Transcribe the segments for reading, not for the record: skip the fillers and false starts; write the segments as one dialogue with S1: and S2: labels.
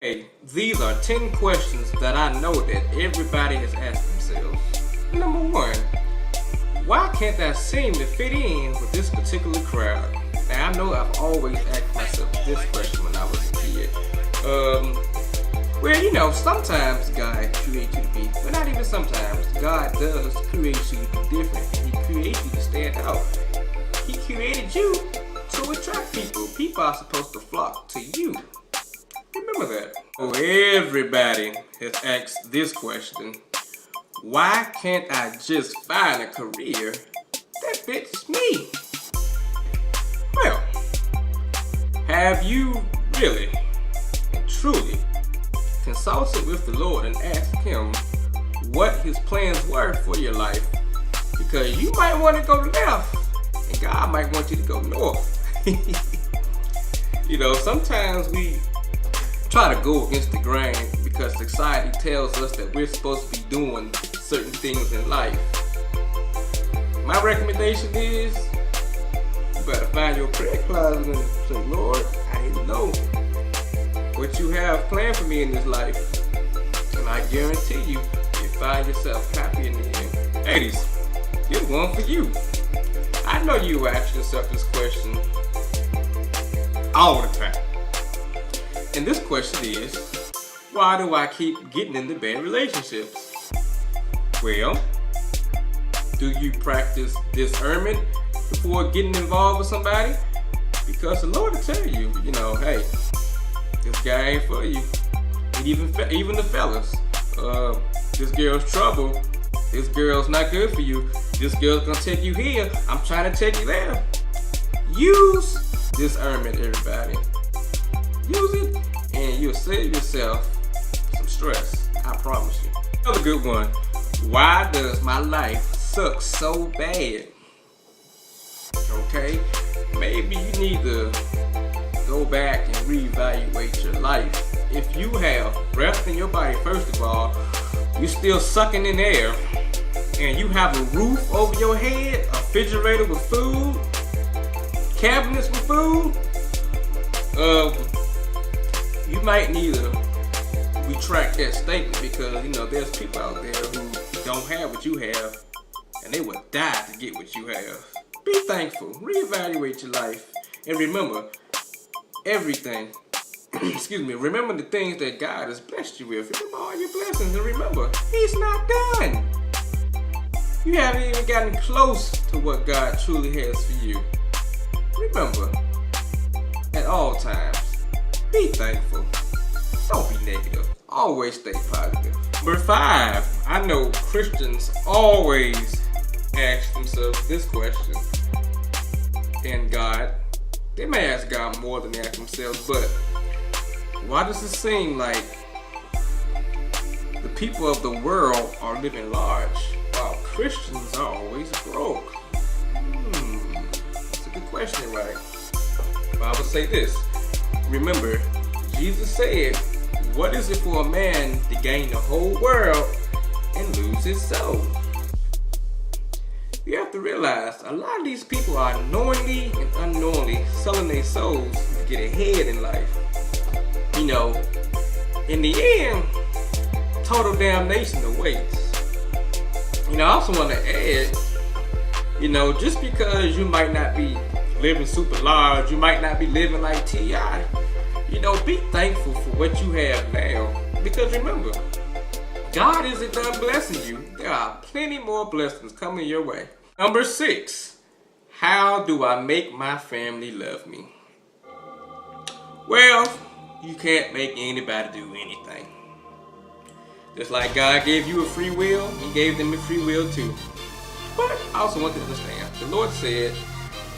S1: Hey, these are 10 questions that I know that everybody has asked themselves. Number 1, why can't I seem to fit in with this particular crowd? Now, I know I've always asked myself this question when I was a kid. Well, sometimes God creates you to be, but not even sometimes. God does create you to be different, and He creates you to stand out. He created you to attract people. People are supposed to flock to you. Remember that. So everybody has asked this question. Why can't I just find a career that fits me? Well, have you really and truly consulted with the Lord and asked Him what His plans were for your life? Because you might want to go left and God might want you to go north. Sometimes we try to go against the grain because society tells us that we're supposed to be doing certain things in life. My recommendation is you better find your prayer closet and say, Lord, I need to know what you have planned for me in this life. And I guarantee you find yourself happy in the end. Ladies, here's one for you. I know you ask yourself this question all the time. And this question is, why do I keep getting into bad relationships? Well, do you practice discernment before getting involved with somebody? Because the Lord will tell you, hey, this guy ain't for you. And even the fellas, this girl's trouble. This girl's not good for you. This girl's gonna take you here. I'm trying to take you there. Use discernment, everybody. Use it, and you'll save yourself some stress. I promise you. Another good one. Why does my life suck so bad? Okay, maybe you need to go back and reevaluate your life. If you have breath in your body, first of all, you're still sucking in air, and you have a roof over your head, a refrigerator with food, cabinets with food, you might need to retract that statement because, there's people out there who don't have what you have, and they would die to get what you have. Be thankful, reevaluate your life, and remember everything. Remember the things that God has blessed you with. Remember all your blessings, and remember, He's not done. You haven't even gotten close to what God truly has for you. Remember, at all times, be thankful. Don't be negative. Always stay positive. Number 5, I know Christians always ask themselves this question. And God, they may ask God more than they ask themselves, but why does it seem like the people of the world are living large while Christians are always broke? That's a good question, right? The Bible say this. Remember, Jesus said, what is it for a man to gain the whole world and lose his soul? You have to realize a lot of these people are knowingly and unknowingly selling their souls to get ahead in life. In the end, total damnation awaits. I also want to add, just because you might not be living super large, you might not be living like T.I., be thankful for what you have now. Because remember, God isn't done blessing you. There are plenty more blessings coming your way. Number 6, how do I make my family love me? Well, you can't make anybody do anything. Just like God gave you a free will, He gave them a free will too. But I also want to understand, the Lord said,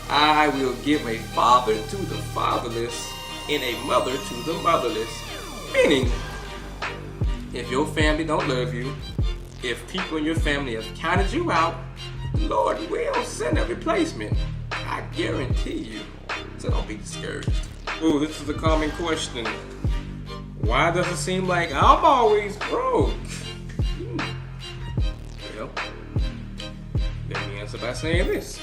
S1: I will give a father to the fatherless and a mother to the motherless. Meaning, if your family don't love you, if people in your family have counted you out, the Lord will send a replacement. I guarantee you. So don't be discouraged. Ooh, this is a common question. Why does it seem like I'm always broke? Well, let me answer by saying this.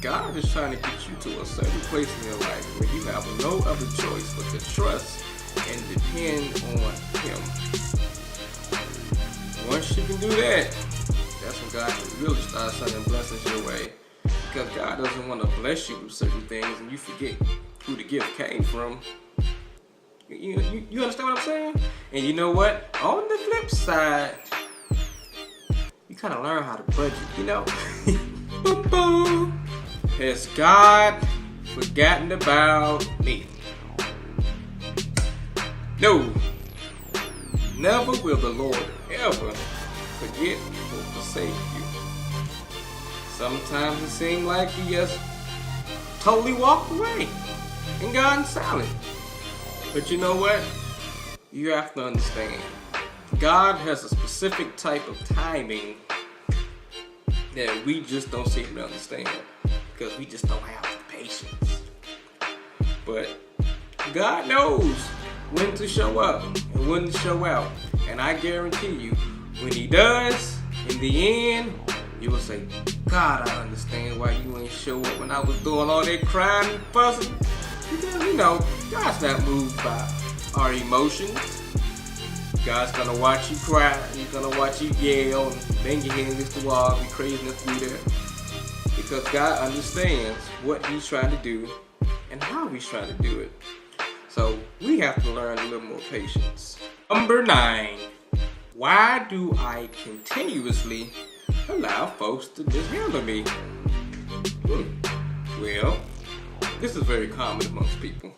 S1: God is trying to get you to a certain place in your life where you have no other choice but to trust and depend on Him. Once you can do that, that's when God can really start sending blessings your way. Because God doesn't want to bless you with certain things and you forget who the gift came from. You understand what I'm saying? And you know what? On the flip side, you kind of learn how to budget, you know? Has God forgotten about me? No. Never will the Lord ever forget or forsake you. Sometimes it seems like He just totally walked away and gotten silent. But you know what? You have to understand. God has a specific type of timing that we just don't seem to understand because we just don't have the patience. But God knows when to show up and when to show out. And I guarantee you, when He does, in the end, you will say, God, I understand why you ain't show up when I was doing all that crying and fussing. Because, you know, God's not moved by our emotions. God's gonna watch you cry. He's gonna watch you yell and bang your head against the wall and be crazy enough to do that. Because God understands what He's trying to do and how He's trying to do it. So we have to learn a little more patience. Number 9. Why do I continuously allow folks to mishandle me? Well, this is very common amongst people.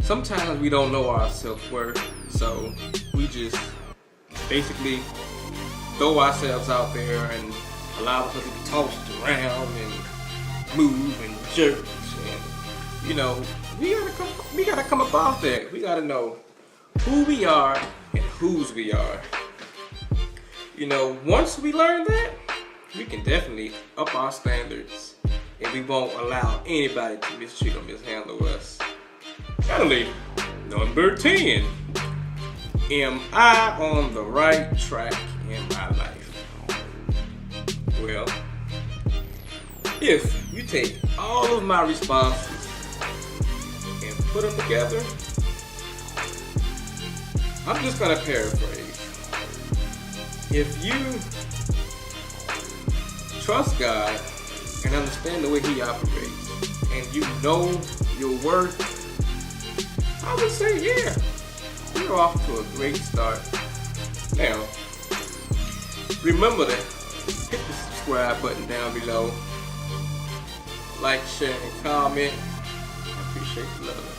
S1: Sometimes we don't know our self-worth, so we just basically throw ourselves out there and allow us to be tossed around and move and jerk. And, you know, we gotta come above that. We gotta know who we are and whose we are. You know, once we learn that, we can definitely up our standards and we won't allow anybody to mistreat or mishandle us. Finally, number 10. Am I on the right track in my life? Well, if you take all of my responses and put them together, I'm just going to paraphrase. If you trust God and understand the way He operates, and you know your worth, I would say, yeah, you're off to a great start. Now, remember to hit the subscribe button down below. Like, share, and comment. I appreciate the love.